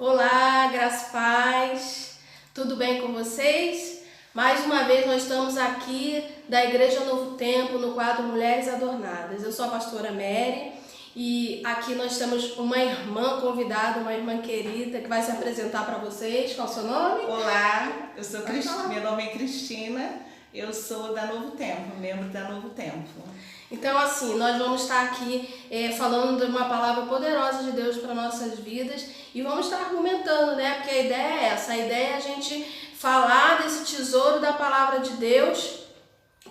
Olá, graça e paz, tudo bem com vocês? Mais uma vez nós estamos aqui da Igreja Novo Tempo no quadro Mulheres Adornadas. Eu sou a pastora Mary e aqui nós temos uma irmã convidada, uma irmã querida que vai se apresentar para vocês. Qual é o seu nome? Olá, eu sou meu nome é Cristina, eu sou da Novo Tempo, membro da Novo Tempo. Então, assim, nós vamos estar aqui falando de uma palavra poderosa de Deus para nossas vidas e vamos estar argumentando, né? Porque a ideia é essa, a ideia é a gente falar desse tesouro da palavra de Deus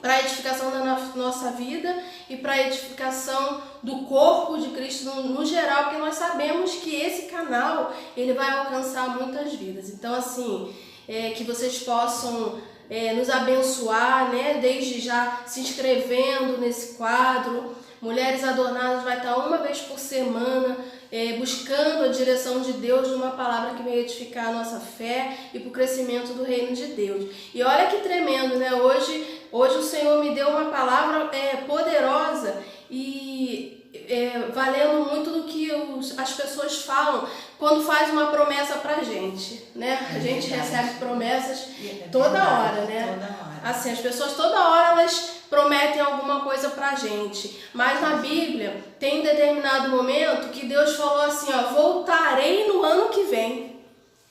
para a edificação da nossa vida e para a edificação do corpo de Cristo no geral, porque nós sabemos que esse canal ele vai alcançar muitas vidas. Então, assim, que vocês possam nos abençoar, né? Desde já se inscrevendo nesse quadro. Mulheres Adornadas vai estar uma vez por semana buscando a direção de Deus numa palavra que vai edificar a nossa fé e para o crescimento do reino de Deus. E olha que tremendo, né? Hoje o Senhor me deu uma palavra poderosa e valendo muito do que as pessoas falam quando faz uma promessa pra gente, né? A gente recebe promessas toda hora, né? Toda hora. Assim, as pessoas toda hora elas prometem alguma coisa pra gente, mas na Bíblia tem um determinado momento que Deus falou assim, ó, voltarei no ano que vem.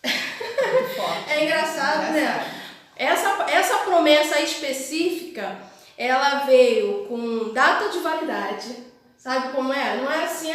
Muito forte. É engraçado, né? Essa promessa específica, ela veio com data de validade. Sabe como é? Não é assim,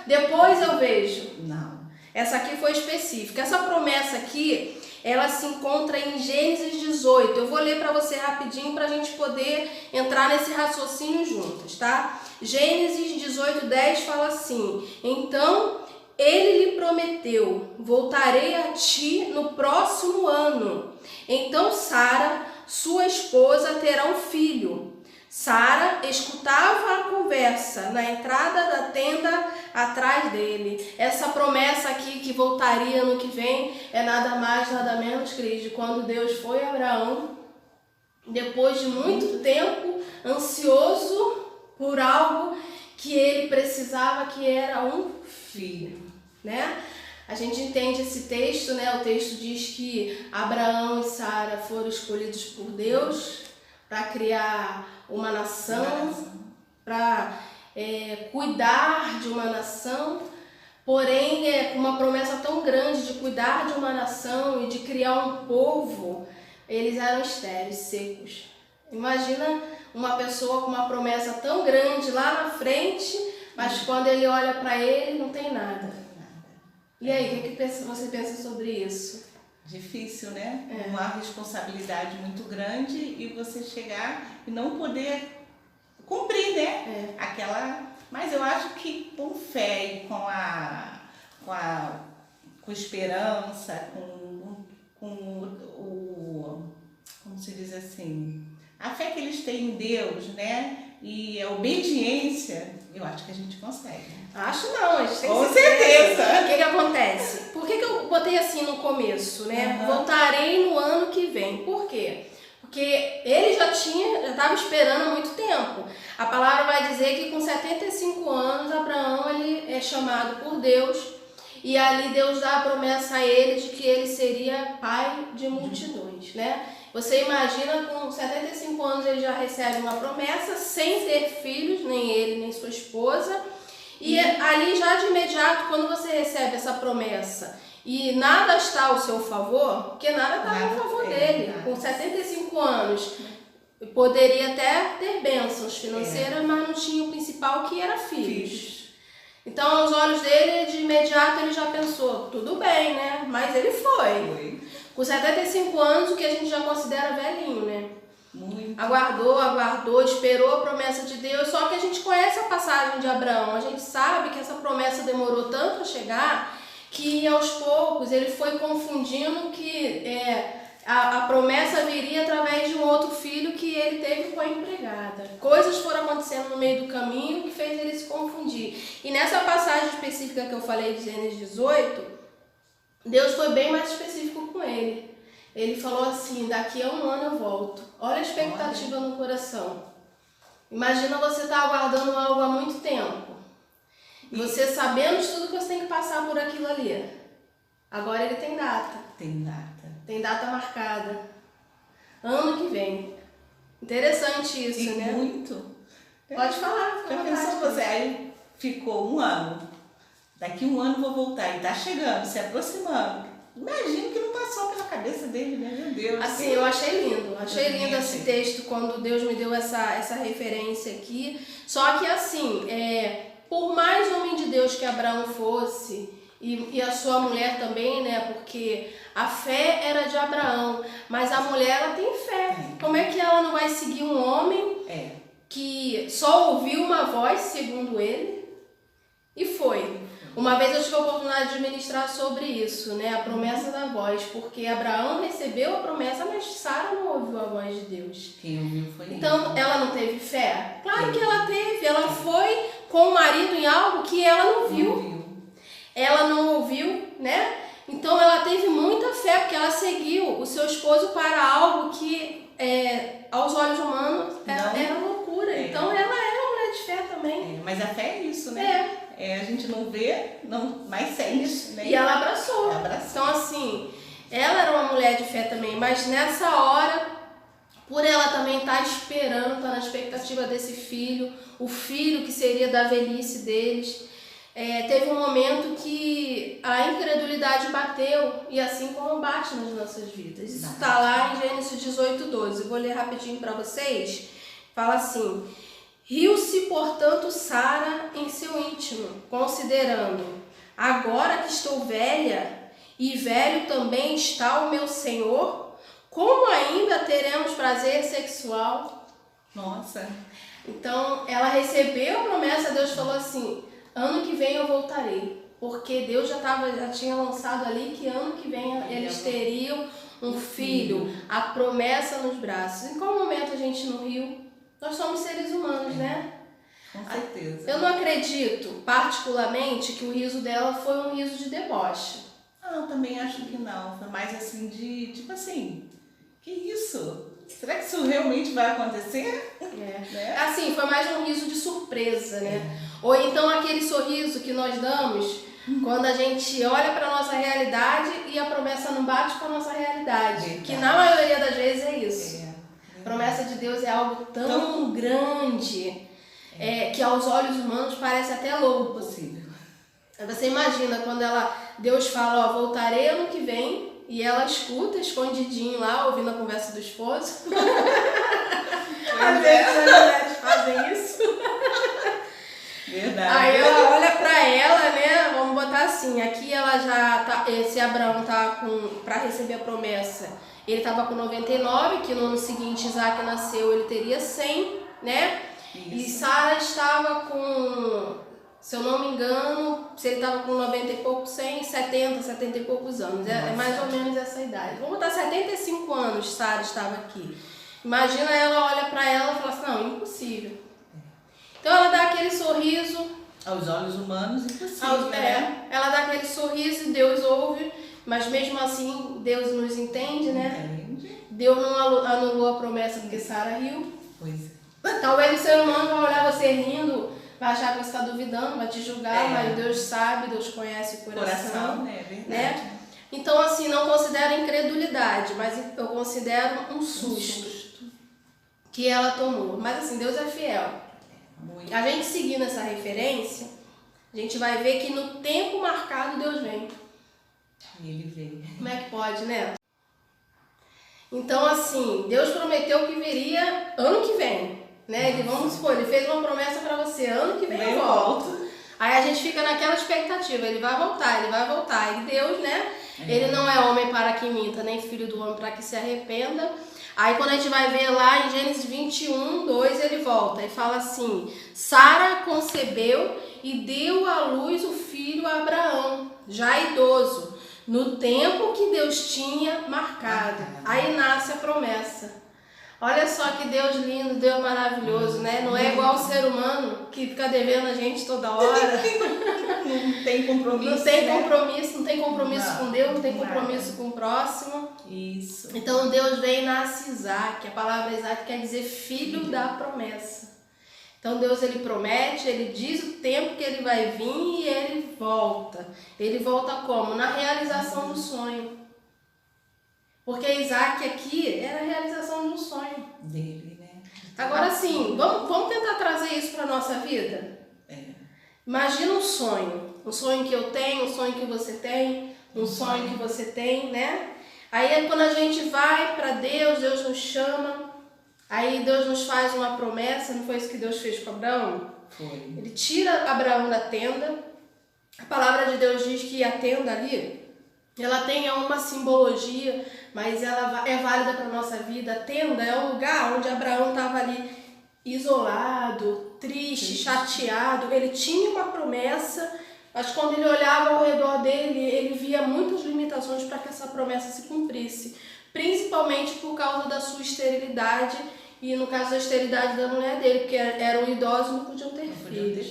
depois eu vejo. Não. Essa aqui foi específica. Essa promessa aqui, ela se encontra em Gênesis 18. Eu vou ler para você rapidinho para a gente poder entrar nesse raciocínio juntos, tá? Gênesis 18:10 fala assim: então ele lhe prometeu, voltarei a ti no próximo ano. Então Sara, sua esposa, terá um filho. Sara escutava a conversa na entrada da tenda atrás dele. Essa promessa aqui que voltaria no que vem é nada mais, nada menos, Cris, de quando Deus foi a Abraão, depois de muito tempo, ansioso por algo que ele precisava, que era um filho, né? A gente entende esse texto, né? O texto diz que Abraão e Sara foram escolhidos por Deus para criar uma nação, para cuidar de uma nação, porém, com uma promessa tão grande de cuidar de uma nação e de criar um povo, eles eram estéreis, secos. Imagina uma pessoa com uma promessa tão grande lá na frente, mas quando ele olha para ele, não tem nada. E aí, o que você pensa sobre isso? Difícil, né? Uma responsabilidade muito grande e você chegar e não poder cumprir, né? Mas eu acho que com fé e com esperança, como se diz assim, a fé que eles têm em Deus, né? E a obediência, eu acho que a gente consegue. Acho não, a gente tem com certeza. O que acontece? Por que eu botei assim no começo, né? Voltarei no ano que vem. Por quê? Porque ele já estava esperando há muito tempo. A palavra vai dizer que com 75 anos, Abraão ele é chamado por Deus e ali Deus dá a promessa a ele de que ele seria pai de multidões, né? Você imagina, com 75 anos ele já recebe uma promessa sem ter filhos, nem ele, nem sua esposa. E ali já de imediato, quando você recebe essa promessa e nada está ao seu favor, porque nada estava a favor dele, com 75 anos, poderia até ter bênçãos financeiras, mas não tinha o principal, que era filhos. Então, aos olhos dele, de imediato ele já pensou, tudo bem, né? Mas ele foi. Com 75 anos, o que a gente já considera velhinho, né? Muito. Aguardou, esperou a promessa de Deus, só que a gente conhece a passagem de Abraão, a gente sabe que essa promessa demorou tanto a chegar que aos poucos ele foi confundindo que a promessa viria através de um outro filho que ele teve com a empregada. Coisas foram acontecendo no meio do caminho que fez ele se confundir. E nessa passagem específica que eu falei de Gênesis 18, Deus foi bem mais específico com ele. Ele falou assim, daqui a um ano eu volto. Olha a expectativa no coração. Imagina você estar aguardando algo há muito tempo. Você sabendo de tudo que você tem que passar por aquilo ali. Agora Tem data. Tem data marcada. Ano que vem. Interessante isso, E né? muito. Pode falar. Já pensou você? Aí ficou um ano. Daqui um ano vou voltar. E tá chegando, se aproximando. Imagino que não passou pela cabeça dele, né? Meu Deus. Assim, eu achei lindo. Achei lindo esse achei. texto quando Deus me deu essa referência aqui. Só que assim, por mais homem de Deus que Abraão fosse, e a sua mulher também, né? Porque a fé era de Abraão, mas a mulher, ela tem fé. Como é que ela não vai seguir um homem que só ouviu uma voz, segundo ele, e foi? Uma vez eu tive a oportunidade de ministrar sobre isso, né? A promessa da voz, porque Abraão recebeu a promessa, mas Sara não ouviu a voz de Deus. Quem ouviu foi Então, ele. ela não teve fé? Claro que ela teve. Ela foi com o marido em algo que ela não viu. Ela não ouviu, né? Então, ela teve muita fé, porque ela seguiu o seu esposo para algo que, aos olhos humanos, era loucura. Então, ela era uma mulher de fé também. Mas a fé é isso, né? A gente não vê, mas sente. Né? E ela abraçou. Então, assim, ela era uma mulher de fé também, mas nessa hora, por ela também estar esperando, estar na expectativa desse filho, o filho que seria da velhice deles, teve um momento que a incredulidade bateu, e assim como bate nas nossas vidas. Isso está lá em Gênesis 18:12. Vou ler rapidinho para vocês. Fala assim: riu-se, portanto, Sara em seu íntimo, considerando: agora que estou velha, e velho também está o meu Senhor, como ainda teremos prazer sexual? Nossa! Então, ela recebeu a promessa, Deus falou assim: ano que vem eu voltarei. Porque Deus já tinha lançado ali que ano que vem eles teriam um filho, a promessa nos braços. Em qual momento a gente não riu? Nós somos seres humanos, né? Com certeza. Eu não acredito, particularmente, que o riso dela foi um riso de deboche. Eu também acho que não. Foi mais assim tipo assim, que isso? Será que isso realmente vai acontecer? Né? Assim, foi mais um riso de surpresa, né? Ou então aquele sorriso que nós damos quando a gente olha para a nossa realidade e a promessa não bate com a nossa realidade. Verdade. Que na maioria das vezes é isso. A promessa de Deus é algo tão grande que aos olhos humanos parece até louco. Possível. Você imagina quando Deus fala, voltarei ano que vem, e ela escuta escondidinho lá, ouvindo a conversa do esposo. Às vezes as mulheres fazem isso. Verdade. Aí ela olha pra ela, né? Vamos botar assim, aqui ela já tá, esse Abraão tá para receber a promessa. Ele estava com 99, que no ano seguinte Isaac nasceu, ele teria 100, né? Isso. E Sara estava com, se eu não me engano, se ele estava com 90 e pouco, 100, 70 e poucos anos. É mais ou menos essa idade. Vamos botar 75 anos, Sara estava aqui. Imagina ela olha para ela e fala assim, não, impossível. Então ela dá aquele sorriso. Aos olhos humanos, impossível, né? Ela dá aquele sorriso e Deus ouve, mas mesmo assim Deus nos entende, né? Entende. Deus não anulou a promessa porque Sara riu. Pois é. Talvez o ser humano vai olhar você rindo, vai achar que você está duvidando, vai te julgar, mas Deus sabe, Deus conhece o coração. Né? Verdade. Né? Então, assim, não considero incredulidade, mas eu considero um susto que ela tomou. Mas assim, Deus é fiel. Muito. A gente seguindo essa referência, a gente vai ver que no tempo marcado Deus vem. Ele veio. Como é que pode, né? Então, assim, Deus prometeu que viria ano que vem, né? Vamos supor, ele fez uma promessa pra você, ano que vem eu volto. Aí a gente fica naquela expectativa, ele vai voltar. E Deus, né? Ele não é homem para que minta, nem filho do homem para que se arrependa. Aí quando a gente vai ver lá em Gênesis 21:2, ele volta e fala assim: Sara concebeu e deu à luz o filho a Abraão, já idoso, no tempo que Deus tinha marcado. Aí nasce a promessa. Olha só que Deus lindo, Deus maravilhoso, né? Não é igual o ser humano que fica devendo a gente toda hora. Não tem compromisso. Não tem compromisso com Deus, não tem compromisso com o próximo. Isso. Então Deus vem e nasce Isaac. A palavra Isaac quer dizer filho da promessa. Então Deus, ele promete, ele diz o tempo que ele vai vir e ele volta. Ele volta como? Na realização do sonho. Porque Isaac aqui era a realização de um sonho dele, né? Agora sim, vamos tentar trazer isso para a nossa vida? Imagina um sonho que eu tenho, um sonho que você tem, um sonho que você tem, né? Aí quando a gente vai para Deus, Deus nos chama, aí Deus nos faz uma promessa, não foi isso que Deus fez com Abraão? Foi. Ele tira Abraão da tenda, a palavra de Deus diz que a tenda ali, ela tem uma simbologia, mas ela é válida para a nossa vida. A tenda é o lugar onde Abraão estava ali isolado, triste, chateado. Ele tinha uma promessa, mas quando ele olhava ao redor dele, ele via muitas limitações para que essa promessa se cumprisse, principalmente por causa da sua esterilidade e no caso da esterilidade da mulher dele, porque eram idosos e não podiam ter filhos.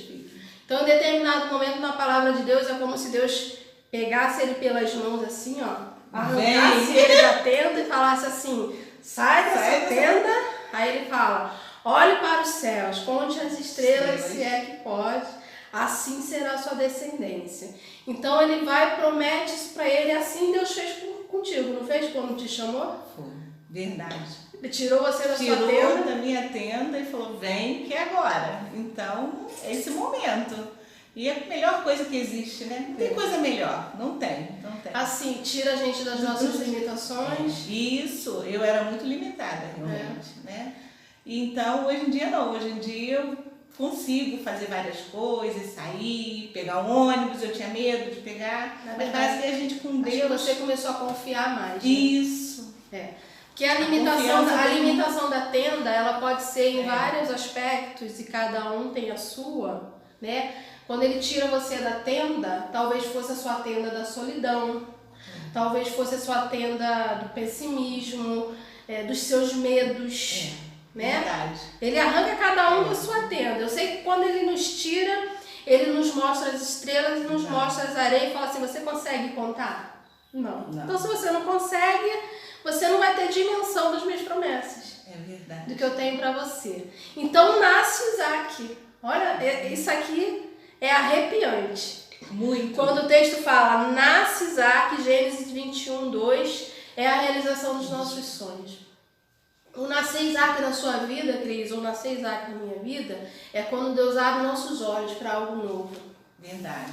Então, em determinado momento na palavra de Deus, é como se Deus pegasse ele pelas mãos assim, ó, arrancasse ele da tenda e falasse assim, sai dessa tenda. Aí ele fala, olhe para os céus, conte as estrelas, se é que pode, assim será a sua descendência. Então ele vai e promete isso para ele, assim Deus fez contigo, não fez quando te chamou? Foi, verdade. Ele tirou você da sua tenda? Tirou da minha tenda e falou, vem que é agora. Então, é esse momento. E é a melhor coisa que existe, né? Não tem coisa melhor. Não tem. Assim, tira a gente das nossas limitações. Isso, eu era muito limitada, realmente, né? Então, hoje em dia não. Hoje em dia eu consigo fazer várias coisas, sair, pegar um ônibus, eu tinha medo de pegar. Mas parece que a gente com Deus... Acho que você começou a confiar mais. Né? Isso. Porque a limitação da tenda, ela pode ser em vários aspectos e cada um tem a sua, né? Quando ele tira você da tenda, talvez fosse a sua tenda da solidão, talvez fosse a sua tenda do pessimismo, dos seus medos, né? Verdade. Ele arranca cada um da sua tenda. Eu sei que quando ele nos tira, ele nos mostra as estrelas e nos mostra as areias e fala assim, você consegue contar? Não. Então se você não consegue, você não vai ter dimensão das minhas promessas. É verdade. Do que eu tenho para você. Então nasce Isaac. Olha, isso aqui é arrepiante. Muito. Quando o texto fala, nasce Isaac, Gênesis 21, 2, é a realização dos nossos sonhos. O nascer Isaac na sua vida, Cris, ou nascer Isaac na minha vida, é quando Deus abre nossos olhos para algo novo. Verdade.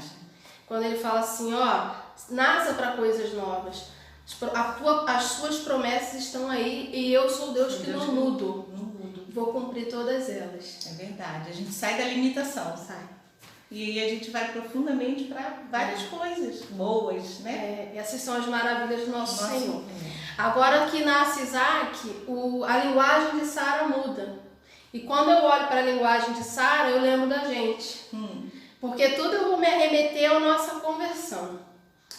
Quando ele fala assim, ó, nasça para coisas novas. As suas promessas estão aí e eu sou Deus que não mudo. Não mudo. Vou cumprir todas elas. É verdade. A gente sai da limitação. Sai. E aí a gente vai profundamente para várias coisas boas, né? Essas são as maravilhas do nosso Senhor. Agora que nasce Isaac, a linguagem de Sara muda. E quando eu olho para a linguagem de Sara, eu lembro da gente. Porque tudo eu vou me arremeter à nossa conversão.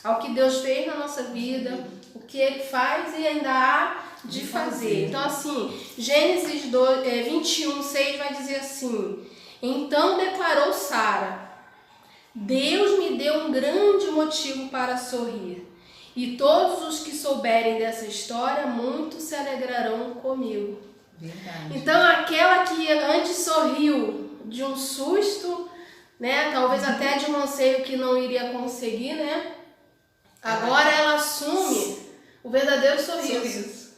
Ao que Deus fez na nossa vida, o que Ele faz e ainda há de fazer. Então assim, Gênesis 21, 6 vai dizer assim... Então declarou Sara, Deus me deu um grande motivo para sorrir, e todos os que souberem dessa história, muito se alegrarão comigo. Verdade. Então aquela que antes sorriu de um susto, né, talvez até de um anseio que não iria conseguir, né, agora ela assume o verdadeiro sorriso.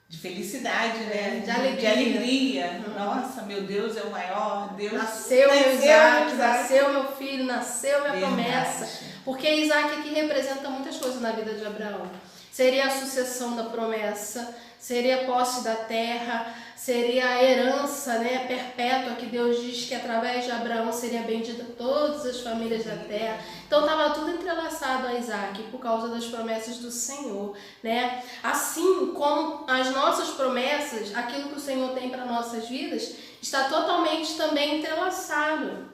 De felicidade, né? De alegria. Nossa, meu Deus é o maior. Deus nasceu meu Isaac, nasceu meu filho, nasceu minha promessa. Porque Isaac aqui representa muitas coisas na vida de Abraão. Seria a sucessão da promessa, seria a posse da terra, seria a herança, né, perpétua que Deus diz que através de Abraão seria bendita todas as famílias da terra. Então estava tudo entrelaçado a Isaac por causa das promessas do Senhor, né? Assim como as nossas promessas, aquilo que o Senhor tem para nossas vidas, está totalmente também entrelaçado.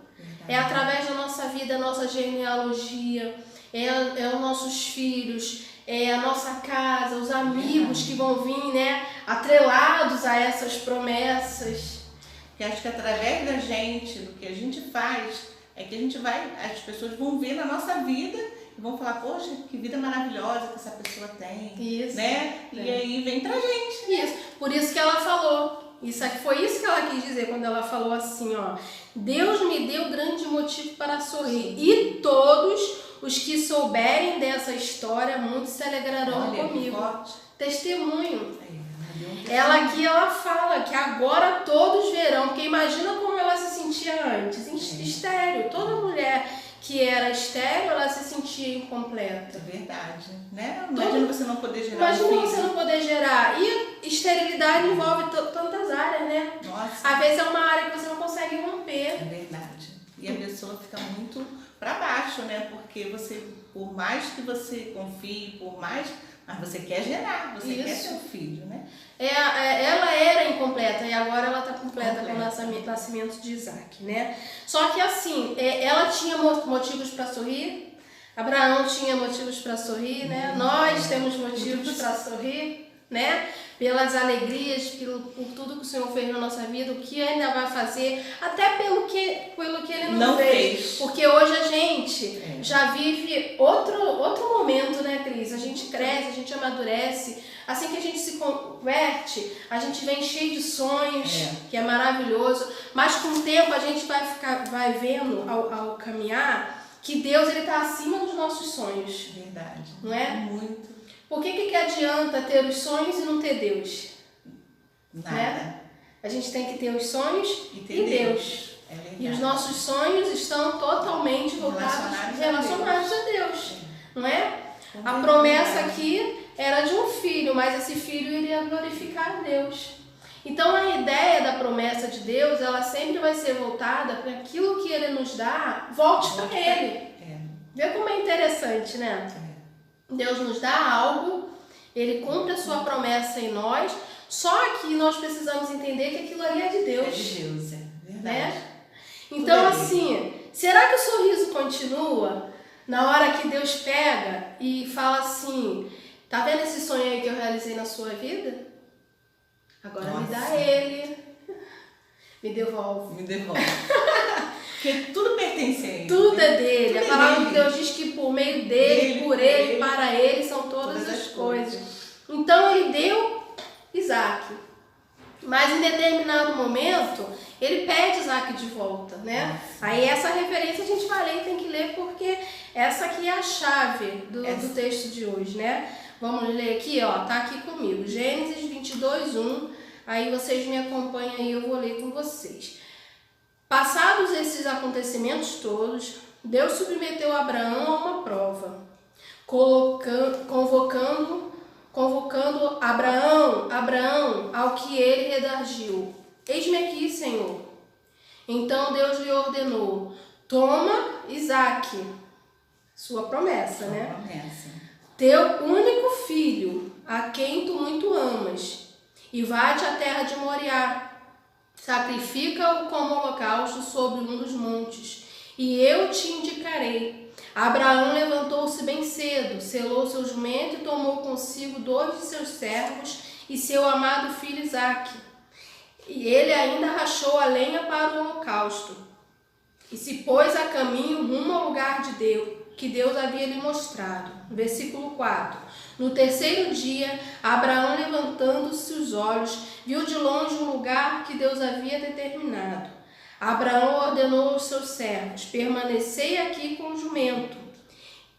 É através da nossa vida, a nossa genealogia, é os nossos filhos, é a nossa casa, os amigos que vão vir, né, atrelados a essas promessas. Que acho que através da gente, do que a gente faz, é que a gente vai, as pessoas vão ver na nossa vida e vão falar, poxa, que vida maravilhosa que essa pessoa tem. Isso. Né? E aí vem pra gente. Né? Isso. Por isso que ela falou. Foi isso que ela quis dizer quando ela falou assim, ó. Deus me deu grande motivo para sorrir. E todos os que souberem dessa história, muitos se alegrarão comigo. testemunho. Ela aqui, ela fala que agora todos verão, porque imagina como ela se sentia antes, estéril. Toda mulher que era estéril, ela se sentia incompleta. É verdade, né? Imagina você não poder gerar Imagina um filho. você não poder gerar. E esterilidade envolve tantas áreas, né? Nossa. Às vezes é uma área que você não consegue romper. É verdade. E a pessoa fica muito para baixo, né? Porque você, por mais que você confie, mas você quer gerar, você quer seu filho, né? Ela era incompleta e agora ela está completa com o nascimento de Isaac, né? Só que assim, ela tinha motivos para sorrir, Abraão tinha motivos para sorrir, né? Nós temos motivos para sorrir, né? Pelas alegrias, por tudo que o Senhor fez na nossa vida, o que ainda vai fazer, até pelo que Ele não fez. Porque hoje a gente já vive outro momento, né, Cris? A gente cresce, a gente amadurece. Assim que a gente se converte, a gente vem cheio de sonhos, que é maravilhoso. Mas com o tempo a gente vai vendo ao caminhar que Deus está acima dos nossos sonhos. Verdade. Não é? Muito. Por que adianta ter os sonhos e não ter Deus? Nada. Né? A gente tem que ter os sonhos e Deus. É verdade. E os nossos sonhos estão totalmente relacionados a Deus. Não é? A promessa aqui era de um filho, mas esse filho iria glorificar a Deus. Então a ideia da promessa de Deus, ela sempre vai ser voltada para aquilo que Ele nos dá, volte para Ele. Vê como é interessante, né? Deus nos dá algo, Ele cumpre a sua promessa em nós, só que nós precisamos entender que aquilo ali é de Deus. É de Deus, é verdade. Né? Então assim, será que o sorriso continua na hora que Deus pega e fala assim, tá vendo esse sonho aí que eu realizei na sua vida? Agora me dá ele, me devolve. Me devolve. Porque tudo pertence a Ele. Tudo é dele. A palavra de Deus diz que por meio dele, por ele, para ele são todas as coisas. Então ele deu Isaac. Mas em determinado momento, ele pede Isaac de volta, né? Aí essa referência a gente vai ler e tem que ler porque essa aqui é a chave do texto de hoje, né? Vamos ler aqui, ó, tá aqui comigo. Gênesis 22:1. Aí vocês me acompanham aí, eu vou ler com vocês. Passados esses acontecimentos todos, Deus submeteu Abraão a uma prova, convocando Abraão, ao que ele redarguiu. Eis-me aqui, Senhor. Então Deus lhe ordenou, toma Isaque, sua promessa, né? Teu único filho, a quem tu muito amas, e vai-te à terra de Moriá. Sacrifica-o como holocausto sobre um dos montes, e eu te indicarei. Abraão levantou-se bem cedo, selou seu jumento e tomou consigo 2 de seus servos e seu amado filho Isaque. E ele ainda rachou a lenha para o holocausto, e se pôs a caminho rumo ao lugar de Deus, que Deus havia lhe mostrado. Versículo 4. No terceiro dia, Abraão, levantando-se os olhos, viu de longe um lugar que Deus havia determinado. Abraão ordenou aos seus servos, permanecei aqui com o jumento.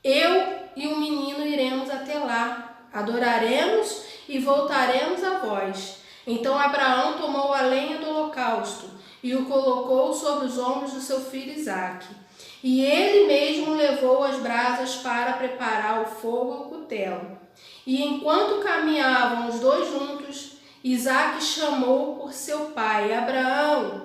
Eu e o menino iremos até lá, adoraremos e voltaremos a vós. Então Abraão tomou a lenha do holocausto e o colocou sobre os ombros do seu filho Isaque. E ele mesmo levou as brasas para preparar o fogo ao cutelo. E enquanto caminhavam os dois juntos, Isaque chamou por seu pai, Abraão,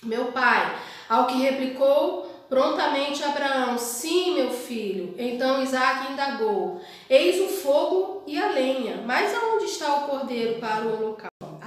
meu pai. Ao que replicou prontamente Abraão, sim, meu filho. Então Isaque indagou, eis o fogo e a lenha, mas aonde está o cordeiro para o holocausto?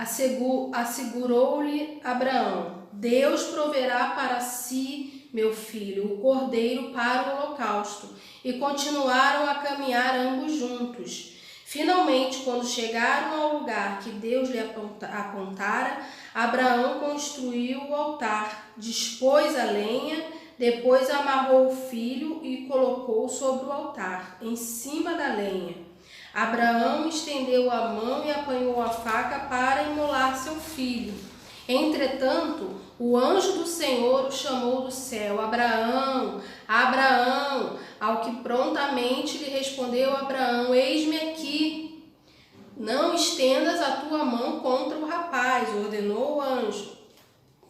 Assegurou-lhe Abraão, Deus proverá para si, meu filho, o cordeiro para o holocausto. E continuaram a caminhar ambos juntos. Finalmente, quando chegaram ao lugar que Deus lhe apontara, Abraão construiu o altar, dispôs a lenha, depois amarrou o filho e colocou sobre o altar, em cima da lenha. Abraão estendeu a mão e apanhou a faca para imolar seu filho. Entretanto, o anjo do Senhor o chamou do céu, Abraão, Abraão, ao que prontamente lhe respondeu Abraão, eis-me aqui. faz, ordenou o anjo: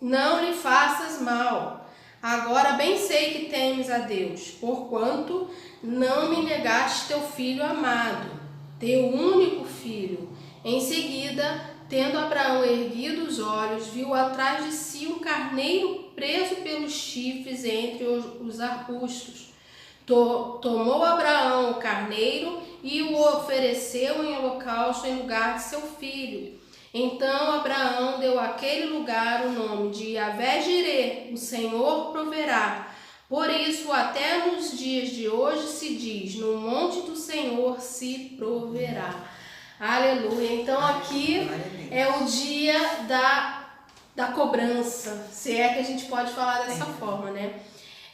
não lhe faças mal. Agora bem sei que temes a Deus, porquanto não me negaste teu filho amado, teu único filho. Em seguida, tendo Abraão erguido os olhos, viu atrás de si um carneiro preso pelos chifres entre os arbustos. Tomou Abraão o carneiro e o ofereceu em holocausto em lugar de seu filho. Então Abraão deu àquele lugar o nome de Yahvé-Jirê, o Senhor proverá. Por isso, até nos dias de hoje se diz: no monte do Senhor se proverá. Aleluia. Então aqui é o dia da cobrança, se é que a gente pode falar dessa forma, né?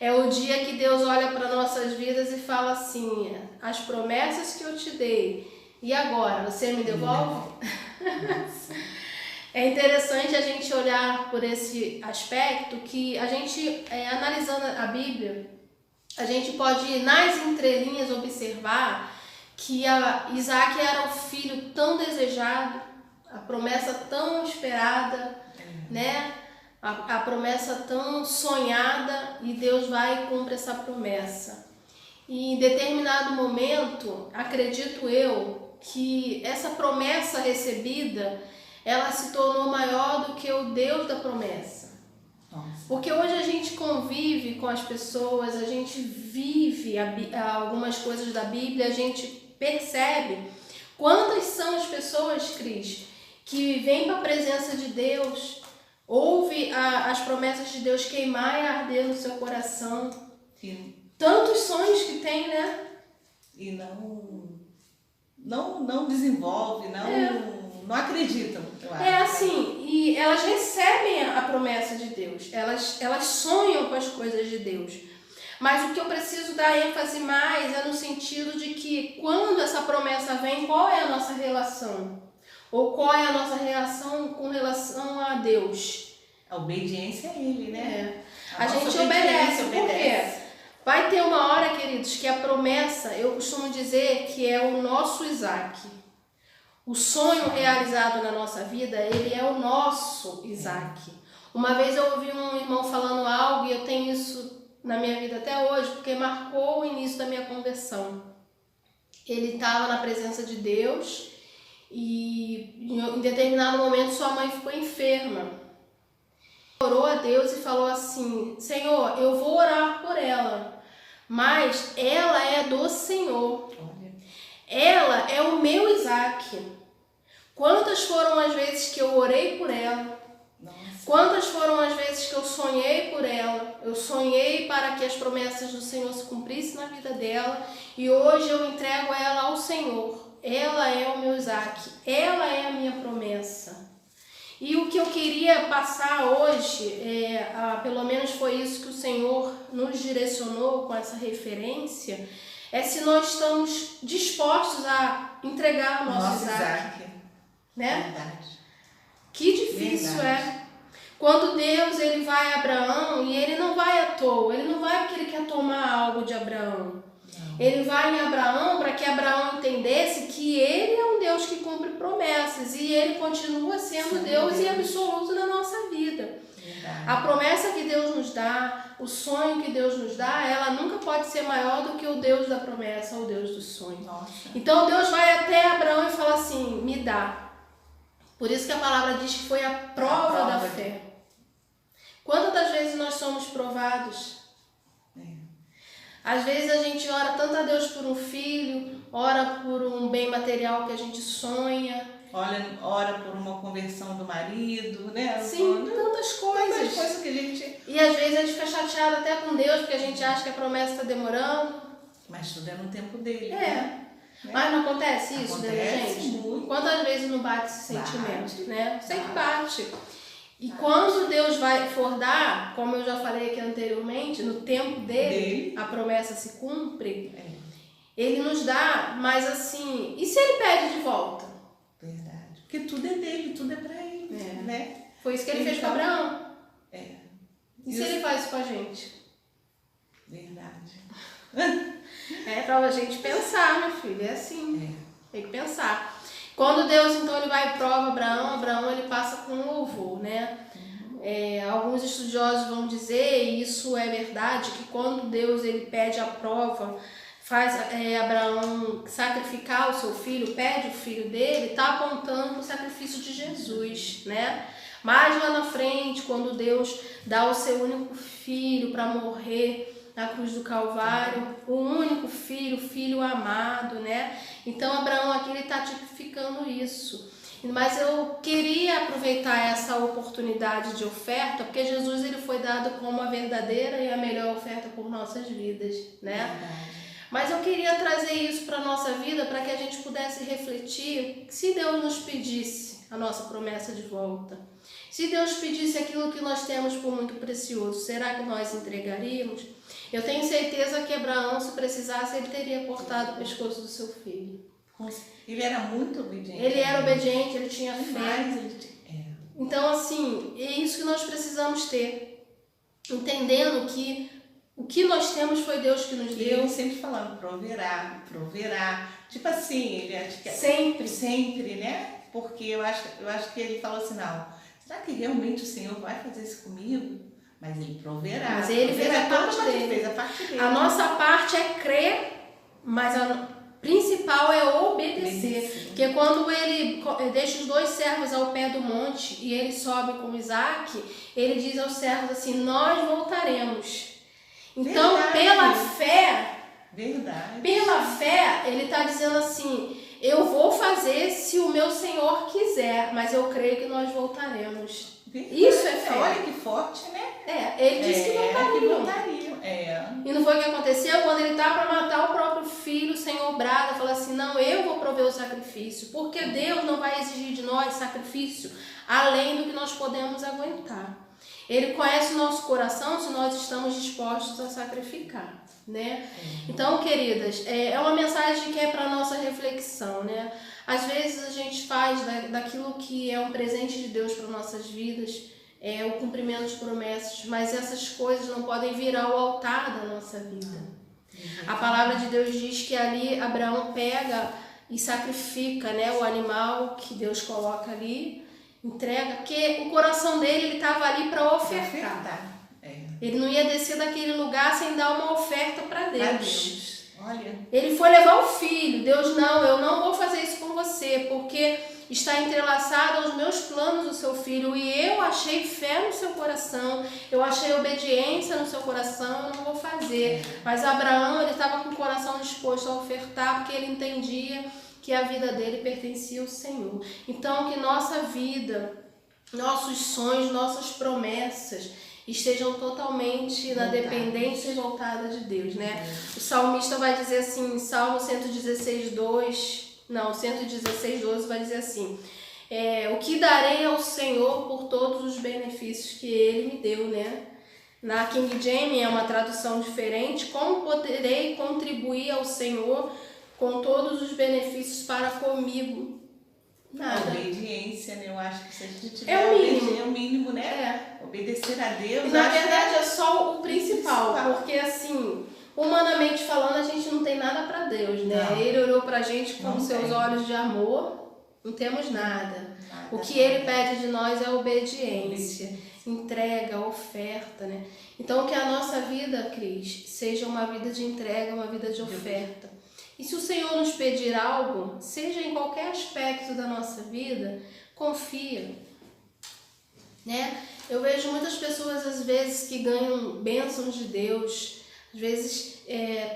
É o dia que Deus olha para nossas vidas e fala assim: as promessas que eu te dei, e agora, você me devolve? É interessante a gente olhar por esse aspecto que a gente, analisando a Bíblia, a gente pode, nas entrelinhas, observar que Isaac era o filho tão desejado, a promessa tão esperada, né? A promessa tão sonhada, e Deus vai e cumpre essa promessa. E em determinado momento, acredito eu, que essa promessa recebida, ela se tornou maior do que o Deus da promessa. Nossa. Porque hoje a gente convive com as pessoas, a gente vive algumas coisas da Bíblia, a gente percebe quantas são as pessoas, Cris, que vêm para a presença de Deus, ouve as promessas de Deus queimar e arder no seu coração. Sim. Tantos sonhos que tem, né? E não desenvolve, não acreditam, eu acho. É assim, e elas recebem a promessa de Deus, elas sonham com as coisas de Deus. Mas o que eu preciso dar ênfase mais é no sentido de que quando essa promessa vem, qual é a nossa relação? Ou qual é a nossa reação com relação a Deus? A obediência a Ele, né? A gente obedece, por quê? Vai ter uma hora, queridos, que a promessa, eu costumo dizer que é o nosso Isaac. O sonho realizado na nossa vida, ele é o nosso Isaac. Uma vez eu ouvi um irmão falando algo, e eu tenho isso na minha vida até hoje, porque marcou o início da minha conversão. Ele estava na presença de Deus e em determinado momento sua mãe ficou enferma. Orou a Deus e falou assim: Senhor, eu vou orar por ela, mas ela é do Senhor. Ela é o meu Isaac. Quantas foram as vezes que eu orei por ela? Nossa. Quantas foram as vezes que eu sonhei por ela? Eu sonhei para que as promessas do Senhor se cumprissem na vida dela, e hoje eu entrego ela ao Senhor. Ela é o meu Isaac, ela é a minha promessa. E o que eu queria passar hoje, pelo menos foi isso que o Senhor nos direcionou com essa referência, é se nós estamos dispostos a entregar o nosso Isaac. Né? Verdade. Que difícil. Verdade. Quando Deus ele vai a Abraão, e ele não vai à toa, ele não vai porque ele quer tomar algo de Abraão. Não. Ele vai em Abraão para que Abraão entendesse que ele é um Deus que cumpre promessas, e ele continua sendo Deus e absoluto na nossa vida. Verdade. A promessa que Deus nos dá, o sonho que Deus nos dá, ela nunca pode ser maior do que o Deus da promessa, o Deus do sonho. Nossa. Então Deus vai até Abraão e fala assim: me dá. Por isso que a palavra diz que foi a prova da fé. Quantas das vezes nós somos provados? Às vezes a gente ora tanto a Deus por um filho, ora por um bem material que a gente sonha. Ora por uma conversão do marido, né? Sim, tantas coisas. Tantas coisas que a gente... E às vezes a gente fica chateado até com Deus, porque a gente acha que a promessa está demorando. Mas tudo é no tempo dele. Né? Mas não acontece isso, né, gente? Muito. Quantas vezes não bate esse sentimento, né? Sempre bate. E quando Deus for dar, como eu já falei aqui anteriormente, no tempo dele, a promessa se cumpre, ele nos dá, mas assim, e se ele pede de volta? Verdade. Porque tudo é dele, tudo é pra ele, né? Foi isso que ele fez com Abraão. E isso. Se ele faz isso com a gente? Verdade. É pra gente pensar, meu filho, é assim. Tem que pensar. Quando Deus, então, ele vai e prova Abraão, ele passa com louvor, né? Alguns estudiosos vão dizer, e isso é verdade, que quando Deus ele pede a prova, faz Abraão sacrificar o seu filho, pede o filho dele, está apontando o sacrifício de Jesus, né? Mas lá na frente, quando Deus dá o seu único filho para morrer na cruz do Calvário, o único filho, o filho amado, né? Então Abraão aqui ele está tipificando isso. Mas eu queria aproveitar essa oportunidade de oferta, porque Jesus ele foi dado como a verdadeira e a melhor oferta por nossas vidas, né? Mas eu queria trazer isso para a nossa vida, para que a gente pudesse refletir, se Deus nos pedisse a nossa promessa de volta, se Deus pedisse aquilo que nós temos por muito precioso, será que nós entregaríamos? Eu tenho certeza que Abraão, se precisasse, ele teria cortado o pescoço do seu filho. Ele era muito obediente. Ele era obediente, ele tinha fé. Mas Então, assim, é isso que nós precisamos ter. Entendendo que o que nós temos foi Deus que nos deu. E ele sempre falando, proverá. Tipo assim, ele acha que sempre, né? Porque eu acho que ele falou assim, não, será que realmente o Senhor vai fazer isso comigo? Mas ele proverá. Mas ele fez a parte dele. A nossa parte é crer, mas a principal é obedecer. Porque quando ele deixa os 2 servos ao pé do monte e ele sobe com Isaac, ele diz aos servos assim, nós voltaremos. Então, pela fé, ele está dizendo assim, eu vou fazer se o meu Senhor quiser, mas eu creio que nós voltaremos. Isso é fé. Olha que forte, né? Ele disse que voltariam. E não foi o que aconteceu? Quando ele estava para matar o próprio filho, o Senhor brada, fala assim, não, eu vou prover o sacrifício, porque Deus não vai exigir de nós sacrifício além do que nós podemos aguentar. Ele conhece o nosso coração se nós estamos dispostos a sacrificar, né? Então, queridas, é uma mensagem que é para nossa reflexão, né? Às vezes a gente faz daquilo que é um presente de Deus para nossas vidas, o cumprimento de promessas, mas essas coisas não podem virar o altar da nossa vida. A palavra de Deus diz que ali Abraão pega e sacrifica, né, o animal que Deus coloca ali, entrega, porque o coração dele ele estava ali para ofertar. Ele não ia descer daquele lugar sem dar uma oferta para Deus. Olha. Ele foi levar o filho. Deus, não, eu não vou fazer isso com você, porque está entrelaçado aos meus planos o seu filho, e eu achei fé no seu coração, eu achei obediência no seu coração, eu não vou fazer. Mas Abraão, ele estava com o coração disposto a ofertar, porque ele entendia que a vida dele pertencia ao Senhor. Então, que nossa vida, nossos sonhos, nossas promessas estejam totalmente na dependência e voltada de Deus, né? O salmista vai dizer assim, em Salmo 116:12 vai dizer assim, o que darei ao Senhor por todos os benefícios que Ele me deu, né? Na King James é uma tradução diferente, como poderei contribuir ao Senhor com todos os benefícios para comigo? Nada. A obediência, né? Eu acho que se a gente tiver é o mínimo, né? Obedecer a Deus. E na verdade é só o principal, porque assim, humanamente falando, a gente não tem nada para Deus, né? Não. Ele olhou pra gente com seus olhos de amor, não temos nada. O que Ele pede de nós é obediência, entrega, oferta, né? Então que a nossa vida, Cris, seja uma vida de entrega, uma vida de oferta. E se o Senhor nos pedir algo, seja em qualquer aspecto da nossa vida, confia, né? Eu vejo muitas pessoas, às vezes, que ganham bênçãos de Deus, às vezes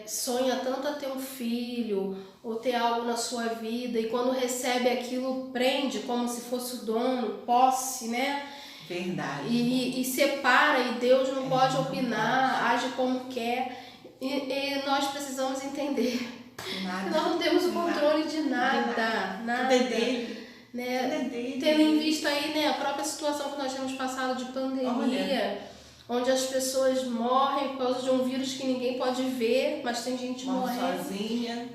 sonha tanto a ter um filho, ou ter algo na sua vida, e quando recebe aquilo, prende como se fosse o dono, posse, né? Verdade. E separa, e Deus não pode opinar, age como quer, e nós precisamos entender. Nada. Nós não temos o controle de nada. Tudo é dele. Né? Tudo é dele. Tendo em vista aí, né, a própria situação que nós temos passado de pandemia, onde as pessoas morrem por causa de um vírus que ninguém pode ver, mas tem gente morrendo. Sozinha.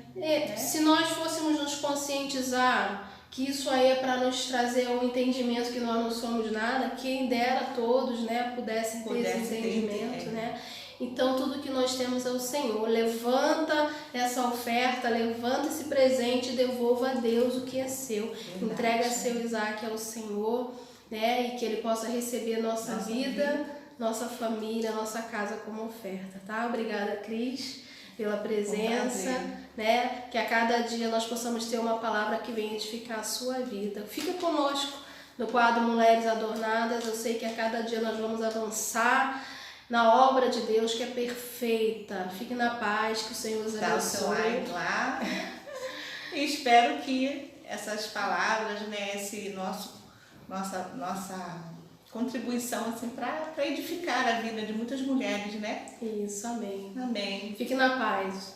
Se nós fôssemos nos conscientizar que isso aí é para nos trazer um entendimento que nós não somos nada, quem dera todos, né, pudessem ter esse entendimento, né? Então tudo que nós temos é o Senhor. Levanta essa oferta, levanta esse presente e devolva a Deus o que é seu. Verdade. Entrega seu Isaac ao Senhor, né? E que Ele possa receber nossa vida, nossa família, nossa casa como oferta, tá? Obrigada, Cris, pela presença, né? Que a cada dia nós possamos ter uma palavra que venha edificar a sua vida. Fica conosco no quadro Mulheres Adornadas. Eu sei que a cada dia nós vamos avançar na obra de Deus, que é perfeita. Fique na paz, que o Senhor os abençoe. Dá o seu like lá. E espero que essas palavras, né, esse nossa contribuição assim, para edificar a vida de muitas mulheres, né? Isso, amém. Amém. Fique na paz.